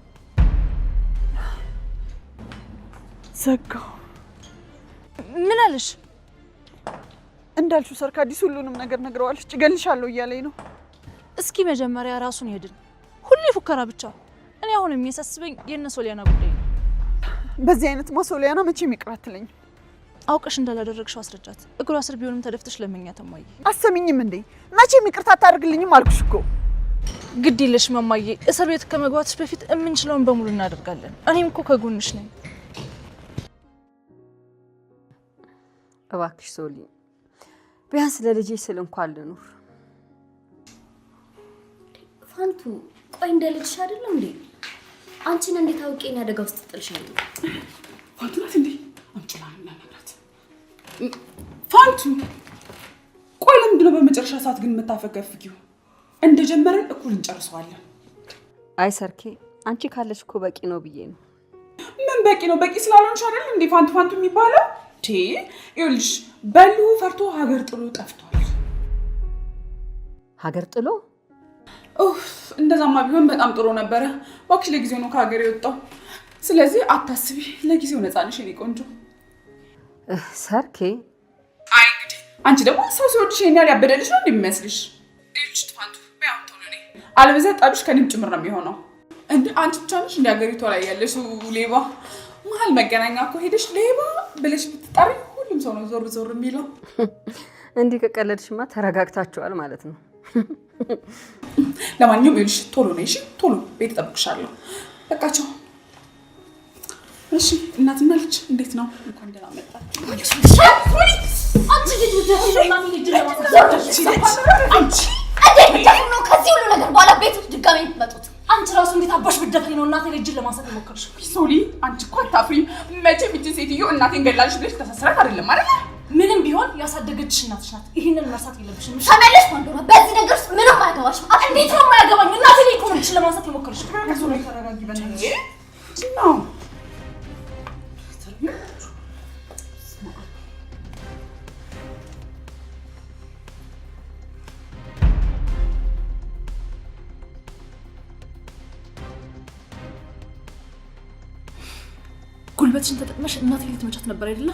ዘጋው። ምን አለሽ? እንዳልሽው ሰርካዲስ ሁሉንም ነገር ነግረዋለች። እገልሻለሁ እያለኝ ነው። እስኪ መጀመሪያ ራሱን ይድን። ሁሌ ፉከራ ብቻ። እኔ አሁን የሚያሳስበኝ የእነ ሶሊያና ጉዳይ ነው። በዚህ አይነት ሶሊያና መቼም ይቅር አትለኝም። አውቀሽ እንዳላደረግሽው አስረጃት። እግሯ ስር ቢሆንም ተደፍተሽ ለመኛት እማዬ። አሰሚኝም እንዴ? መቼም ይቅርታ አታደርግልኝም አልኩሽ እኮ። ግድ የለሽም እማዬ። እስር ቤት ከመግባትሽ በፊት የምንችለውን በሙሉ እናደርጋለን። እኔም እኮ ከጎንሽ ነኝ። እባክሽ ሶሊ፣ ቢያንስ ለልጄ ስል እንኳን ልኑር። ፋንቱ ቆይ እንደ ልጅሽ አይደለም እንዴ? አንቺን እንዴት አውቄኝ አደጋ ውስጥ ጥልሻለሁ? ፋንቱ ናት እንዴ? አንቺላና ነግራት። ፋንቱ ቆይ ለምንድን ነው በመጨረሻ ሰዓት ግን የምታፈገፍጊው? እንደጀመረን እኩል እንጨርሰዋለን። አይ ሰርኬ፣ አንቺ ካለሽ እኮ በቂ ነው ብዬ ነው። ምን በቂ ነው? በቂ ስላልሆንሽ አይደል እንዴ ፋንቱ ፋንቱ የሚባለው? ይኸውልሽ በሉ ፈርቶ ሀገር ጥሎ ጠፍቷል። ሀገር ጥሎ? እንደዛማ ቢሆን በጣም ጥሩ ነበረ። እባክሽ ለጊዜው ነው ከሀገር የወጣው። ስለዚህ አታስቢ፣ ለጊዜው ነፃ ነሽ የኔ ቆንጆ። ሰርኬ፣ አይ እንግዲህ አንቺ ደግሞ ሰው ሲወድሽ ይሄን ያህል ያበደልሽ ነው እንደሚመስልሽ? ይኸውልሽ ፋንቱ በያው ቶሎ ነይ፣ አለበለዚያ ጠብሽ ከእኔም ጭምር ነው የሚሆነው። እንደ አንቺ ብቻ ነሽ እንደ ሀገሪቷ ላይ ያለሽው ሌባ። መሀል መገናኛ እኮ ሄደሽ ሌባ ብለሽ ብትጠሪ ሁሉም ሰው ነው ዞር ዞር የሚለው። እንዲህ ከቀለድሽማ ተረጋግታችኋል ማለት ነው። ለማንኛውም ይኸውልሽ ቶሎ ነይ እሺ፣ ቶሎ ቤት እጠብቅሻለሁ። በቃ ቻው። እሺ እናትና ልጅ እንዴት ነው? እንኳን ደህና መጣችሁ። አንቺ ልጅ ለማን ልጅ አንቺ እንዴት ነው ከዚህ ሁሉ ነገር በኋላ ቤት ውስጥ ድጋሜ የምትመጡት? አንቺ ራሱ እንዴት አባሽ ብትደፍሪ ነው እናቴ ልጅ ለማንሳት የሞከርሽ? ሶሊ አንቺ እኮ አታፍሪም። መቼም እቺ ሴትዮ እናቴን ገላለሽ ብለሽ ተሰስራት አይደለም ማለት ነው። ምንም ቢሆን ያሳደገችሽ እናትሽ ናት። ይሄንን መርሳት የለብሽም። ተመለሽ ማንዶራ፣ በዚህ ነገር ውስጥ ምንም አያገባሽም። እንዴት ነው የማያገባኝ? እናቴ ልጅ እኮ ነው ልጅ ለማንሳት የሞከርሽ። ሶሊ ተረጋጊ በእናትሽ ነው። ጉልበትሽን ተጠቅመሽ እናቴ ልትመቻት ነበር አይደለ?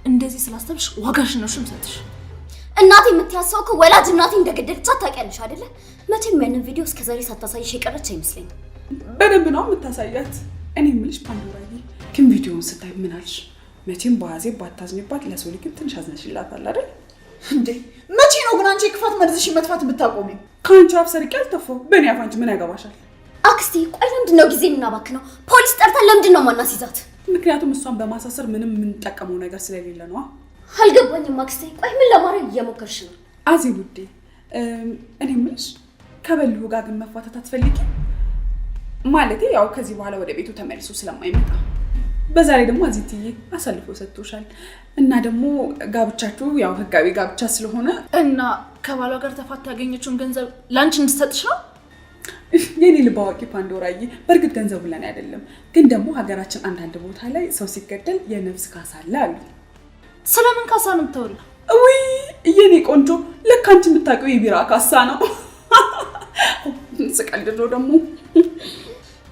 እንደዚህ ስላሰብሽ ዋጋሽን ነው የምሰጥሽ። እናቴ የምትያሰው እኮ ወላጅ እናቴ እንደገደለቻት ታውቂያለሽ አይደለ? መቼም ያንን ቪዲዮ እስከዛሬ ሳታሳይሽ የቀረች አይመስለኝም። በደንብ ነው የምታሳያት። እኔ የምልሽ ፓንዶራዬ፣ ግን ቪዲዮውን ስታይ ምን አልሽ? መቼም በዋዜ ባታዝኝባት ለሶሊ ግን ትንሽ አዝነሽላታል አይደል እንዴ? መቼ ነው ግን አንቺ የክፋት መርዝሽን መጥፋት ብታቆሚ? ከአንቺ አፍ ሰርቄ አልተፋው። በእኔ አፍ አንቺ ምን ያገባሻል? አክስቴ ቆይ ለምንድን ነው ጊዜ የምናባክነው? ፖሊስ ጠርተን ለምንድን ነው ማናስይዛት? ምክንያቱም እሷን በማሳሰር ምንም የምንጠቀመው ነገር ስለሌለ ነው። አልገባኝም አክስቴ። ቆይ ምን ለማድረግ እየሞከርሽ ነው? አዜብ ውዴ፣ እኔ የምልሽ ከበልሁ ጋር ግን መፋታት አትፈልጊም? ማለቴ ያው ከዚህ በኋላ ወደ ቤቱ ተመልሶ ስለማይመጣ፣ በዛ ላይ ደግሞ አዚትዬ አሳልፎ ሰጥቶሻል እና ደግሞ ጋብቻችሁ ያው ህጋዊ ጋብቻ ስለሆነ እና ከባሏ ጋር ተፋታ ያገኘችውን ገንዘብ ላንቺ እንድትሰጥሽ ነው። የኔ ልብ አዋቂ ፓንዶራዬ፣ በእርግጥ ገንዘቡ ለኔ አይደለም፣ ግን ደግሞ ሀገራችን አንዳንድ ቦታ ላይ ሰው ሲገደል የነፍስ ካሳ አለ አሉ። ስለምን ካሳ ነው የምታወሪው? ውይ የኔ ቆንጆ፣ ለካ አንቺ የምታውቂው የቢራ ካሳ ነው። ስቀልድ ነው ደግሞ።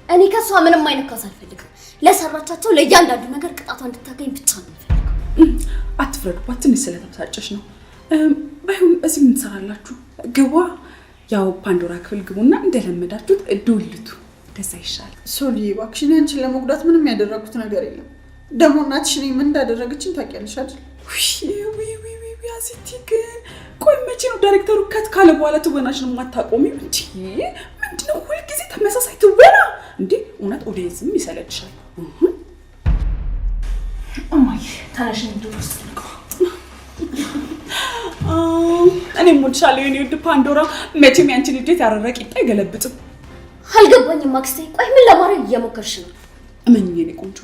እኔ ከሷ ምንም አይነት ካሳ አልፈልግም። ለሰራቻቸው ለእያንዳንዱ ነገር ቅጣቷ እንድታገኝ ብቻ ነው የምፈልገው። አትፍረዱባት፣ ትንሽ ስለተበሳጨሽ ነው። ባይሆን እዚህ ምን ትሰራላችሁ? ግቧ። ያው ፓንዶራ ክፍል ግቡና እንደለመዳችሁት ዱልቱ። ደዛ ይሻል። ሶሊ እባክሽ፣ አንቺን ለመጉዳት ምንም ያደረኩት ነገር የለም። ደግሞ እናትሽ እኔ ምን እንዳደረገችን ታውቂያለሽ አይደል? ውይ አዚቲ ግን ቆይ መቼ ነው ዳይሬክተሩ ከት ካለ በኋላ ትወናሽን የማታቆሚው? እንዴ ምንድነው ሁልጊዜ ተመሳሳይ ትወና? እንዴ እውነት ኦዲየንስም ይሰለችሻል። እማዬ ታናሽ እንድትወስ ውስጥ እኔ ሞልሻለሁ የኔ ውድ ፓንዶራ። መቼም ያንቺን ልጅት ያረረቅ ቂጣ አይገለብጥም። አልገባኝም አክስቴ። ቆይ ምን ለማድረግ እየሞከርሽ ነው? እመኚኝ የኔ ቆንጆ፣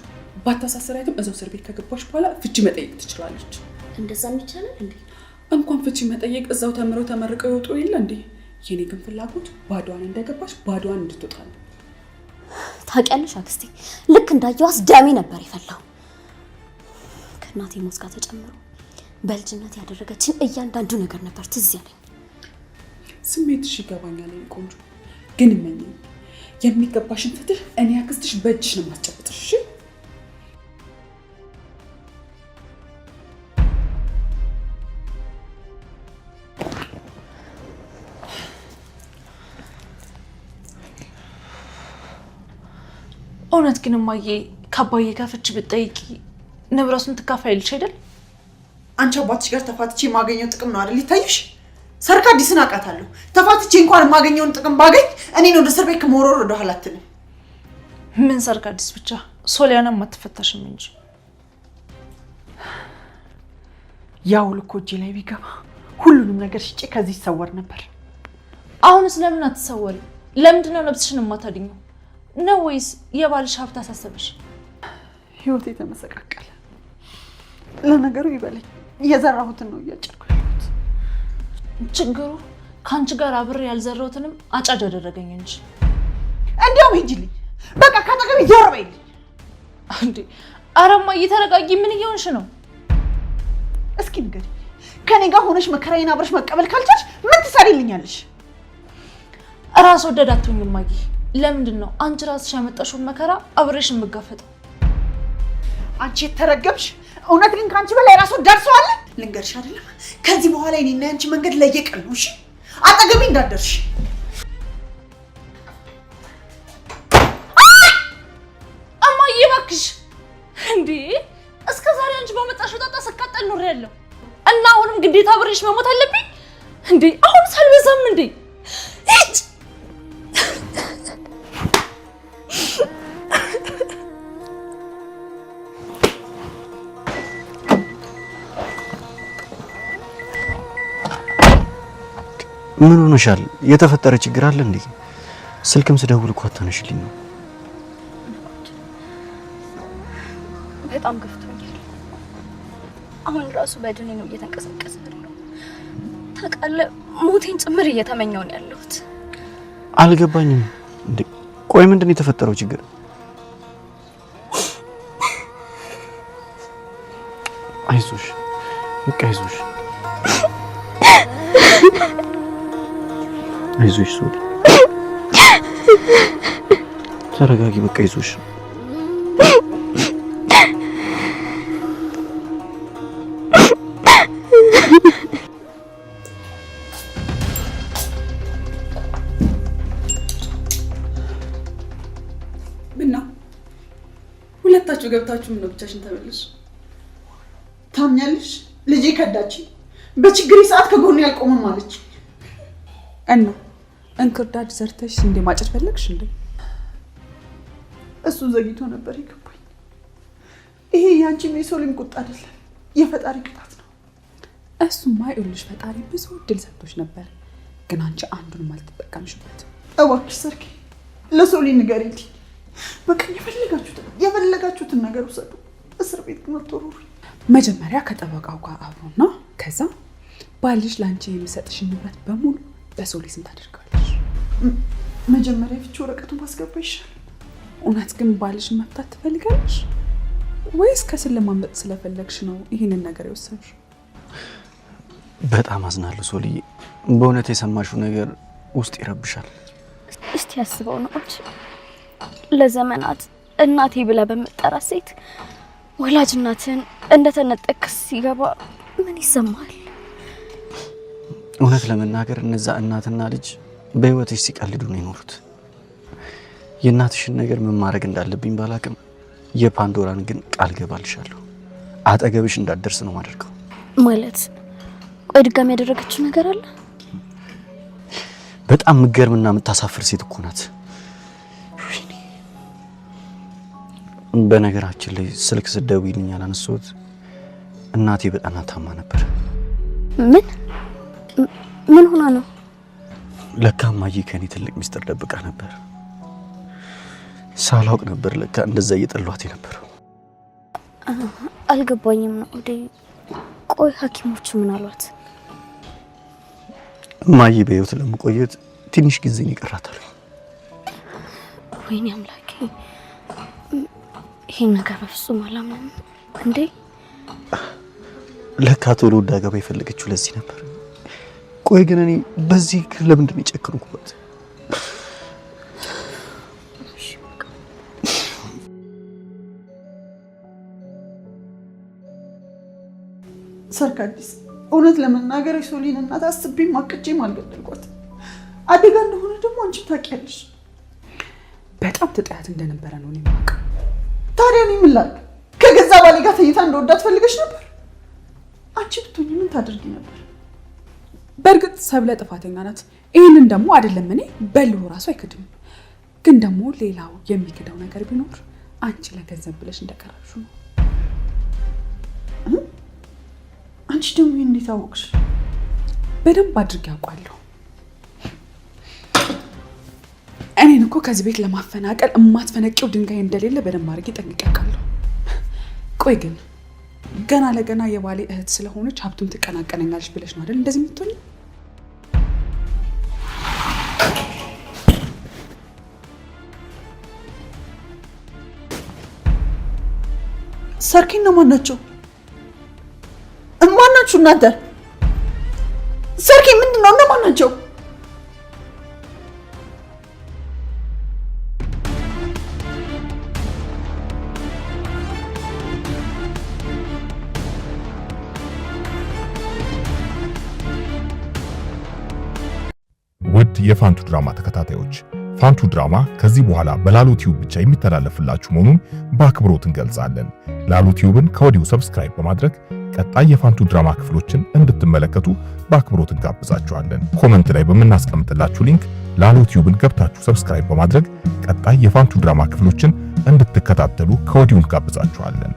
ባታሳሰሪያትም እዛው እስር ቤት ከገባሽ በኋላ ፍቺ መጠየቅ ትችላለች። እንደዛም ይቻላል እንዴ? እንኳን ፍቺ መጠየቅ እዛው ተምረው ተመርቀው ይወጡ የለ እንዴ? የኔ ግን ፍላጎት ባዷን እንደገባሽ ባዷን እንድትወጣ ነው። ታውቂያለሽ አክስቴ፣ ልክ እንዳየዋስ ደሜ ነበር የፈላው። ከእናቴ ሞት ጋር ተጨምሮ በልጅነት ያደረገችን እያንዳንዱ ነገር ነበር ትዝ ያለኝ። ስሜትሽ ይገባኛል የኔ ቆንጆ፣ ግን እመኚኝ የሚገባሽን ፍትህ እኔ አክስትሽ በእጅሽ ነው የማስጨብጥሽ። እውነት ግን እማዬ ከአባዬ ጋር ፍቺ ብትጠይቂ ንብረቱን ትካፋይልሽ አይደል? አንቺ አባትሽ ጋር ተፋትቼ የማገኘው ጥቅም ነው አይደል ይታይሽ? ሰርካዲስን አውቃታለሁ። ተፋትቼ እንኳን የማገኘውን ጥቅም ባገኝ እኔን ወደ እስር ቤት ከመወርወር ወደ ኋላ አትልም። ምን ሰርካዲስ ብቻ ሶሊያናም አትፈታሽም እንጂ ያው ልኮ እጄ ላይ ቢገባ ሁሉንም ነገር ሽጬ ከዚህ ይሰወር ነበር። አሁንስ ለምን አትሰወሪ? ለምንድነው ነፍስሽን የማታድኘው? ነው ወይስ የባልሽ ሀብት አሳሰበሽ? ህይወቴ ተመሰቃቀለ። ለነገሩ ይበለኝ የዘራሁትን ነው እያጨድኩ ያለሁት። ችግሩ ከአንቺ ጋር አብሬ ያልዘራሁትንም አጫጅ አደረገኝ እንጂ። እንዲያውም ሂጂልኝ በቃ ካጠገቤ ዞር በይልኝ። እንዴ ኧረ እማዬ ተረጋጊ። ምን እየሆንሽ ነው? እስኪ ንገሪኝ፣ ከኔ ጋር ሆነሽ መከራዬን አብረሽ መቀበል ካልቻልሽ ምን ትሰሪልኛለሽ? ራስ ወደድ አትሁኝ እማዬ። ለምንድን ነው አንቺ ራስሽ ያመጣሽውን መከራ አብሬሽ የምጋፈጠው? አንቺ የተረገምሽ! እውነት ግን ካንቺ በላይ ራስ ወዳድ ሰው አለ? ልንገርሽ አይደለም ከዚህ በኋላ እኔና አንቺ መንገድ ለየቀል ነው። እሺ አጠገቤ እንዳትደርሽ። እማዬ እባክሽ። እንዴ እስከ ዛሬ አንቺ ባመጣሽው ጣጣ ስቃጠል ኖሬያለሁ እና አሁንም ግዴታ አብሬሽ መሞት አለብኝ እንዴ? አሁንስ አልበዛም እንዴ? ሂድ። ምን ሆነሻል? የተፈጠረ ችግር አለ እንዴ? ስልክም ስደውል እኮ አታነሽልኝ ነው። በጣም ገፍቶኛል። አሁን ራሱ በድኔ ነው እየተንቀሳቀሰ ያለው። ታውቃለህ ሞቴን ጭምር እየተመኘው ነው ያለሁት። አልገባኝም እንዴ? ቆይ ምንድን ነው የተፈጠረው ችግር? አይዞሽ በቃ አይዞሽ አይዞሽ ሶሊ ተረጋጊ። በቃ አይዞሽ። ምነው ሁለታችሁ ገብታችሁ ምን ነው ብቻሽን ተመለሽ? ታምኛለሽ? ልጄ ከዳችኝ። በችግሬ ሰዓት ከጎኔ ያልቆመም አለች። እና እንክርዳድ ዘርተሽ እንደ ማጨድ ፈለግሽ እንዴ? እሱ ዘግይቶ ነበር የገባኝ። ይሄ ያንቺም የሶሊም ቁጣ አይደለም የፈጣሪ ቅጣት ነው። እሱማ ይኸውልሽ ፈጣሪ ብዙ እድል ሰጥቶሽ ነበር፣ ግን አንቺ አንዱንም አልተጠቀምሽበትም። እባክሽ ሰርኬ ለሶሊ ንገሪልኝ። በቃ የፈለጋችሁትን ነገር ውሰዱ። እስር ቤት ግን አትወርውሩኝ። መጀመሪያ ከጠበቃው ጋር አብሮና ከዛ ባልሽ ላንቺ የሚሰጥሽን ንብረት በሙሉ በሶሊ ስም ታደርጋለሽ። መጀመሪያ ፍቺ ወረቀቱን ማስገባ ይሻላል። እውነት ግን ባልሽ መፍታት ትፈልጋለሽ ወይስ ከስር ለማምለጥ ስለፈለግሽ ነው ይሄንን ነገር የወሰንሽ? በጣም አዝናለሁ ሶሊ። በእውነት የሰማሽው ነገር ውስጥ ይረብሻል። እስቲ ያስበው ነው እንጂ ለዘመናት እናቴ ብላ በመጠራት ሴት ወላጅ እናትን እንደተነጠቅ ሲገባ ምን ይሰማል? እውነት ለመናገር እነዛ እናትና ልጅ በህይወትሽ ሲቀልዱ ነው የኖሩት። የእናትሽን ነገር ምን ማድረግ እንዳለብኝ ባላቅም የፓንዶራን ግን ቃል ገባልሻለሁ አጠገብሽ እንዳትደርስ ነው ማድረገው። ማለት ቆይ ድጋሚ ያደረገችው ነገር አለ? በጣም ምገርምና የምታሳፍር ሴት እኮ ናት። በነገራችን ላይ ስልክ ስትደውይልኝ አላነሳሁት። እናቴ በጣም ታማ ነበር። ምን ሆና ነው? ለካ እማዬ ከኔ ትልቅ ሚስጥር ደብቃ ነበር። ሳላውቅ ነበር ለካ እንደዛ እየጠሏት የነበረው። አልገባኝም ነው ወዴ። ቆይ ሐኪሞቹ ምን አሏት? እማዬ በህይወት ለመቆየት ትንሽ ጊዜ ይቀራታል። ወይኔ አምላኬ፣ ይሄን ነገር በፍጹም አላምንም። እንዴ ለካ ቶሎ እንዳገባ የፈለገችው ለዚህ ነበር። ቆይ ግን እኔ በዚህ ለምንድን ነው የጨከንኩበት? ሰርካዲስ እውነት ለመናገር የሶሊን እናት አስቤም አቅጄም አልገደልኳት። አደጋ እንደሆነ ደግሞ አንቺ ታውቂያለሽ። በጣም ትጠያት እንደነበረ ነው እኔ የማውቀው። ታዲያ እኔ ምን ላድርግ? ከገዛ ባሌ ጋር ተኝታ እንደወዳት ፈልገሽ ነበር? አንቺ ብትሆኚ ምን ታደርጊ ነበር? በእርግጥ ሰብለ ጥፋተኛ ናት። ይህንን ደግሞ አይደለም እኔ በልሁ ራሱ አይክድም። ግን ደግሞ ሌላው የሚክደው ነገር ቢኖር አንቺ ለገንዘብ ብለሽ እንደቀረብሽው ነው። አንቺ ደግሞ እንዴት አወቅሽ? በደንብ አድርጌ አውቃለሁ። እኔን እኮ ከዚህ ቤት ለማፈናቀል የማትፈነቂው ድንጋይ እንደሌለ በደንብ አድርጌ ጠንቅቄ አውቃለሁ። ቆይ ግን ገና ለገና የባሌ እህት ስለሆነች ሀብቱን ትቀናቀነኛለች ብለሽ ነው አይደል እንደዚህ የምትሆኝ? ሰርኪን ነው ማናቸው? ማናችሁ እናንተ? ሰርኪ ምንድን ነው? እነማን ናቸው? ውድ የፋንቱ ድራማ ተከታታዮች ፋንቱ ድራማ ከዚህ በኋላ በላሉ ቲዩብ ብቻ የሚተላለፍላችሁ መሆኑን በአክብሮት እንገልጻለን። ላሉ ቲዩብን ከወዲሁ ሰብስክራይብ በማድረግ ቀጣይ የፋንቱ ድራማ ክፍሎችን እንድትመለከቱ በአክብሮት እንጋብዛችኋለን። ኮመንት ላይ በምናስቀምጥላችሁ ሊንክ ላሉ ቲዩብን ገብታችሁ ሰብስክራይብ በማድረግ ቀጣይ የፋንቱ ድራማ ክፍሎችን እንድትከታተሉ ከወዲሁ እንጋብዛችኋለን።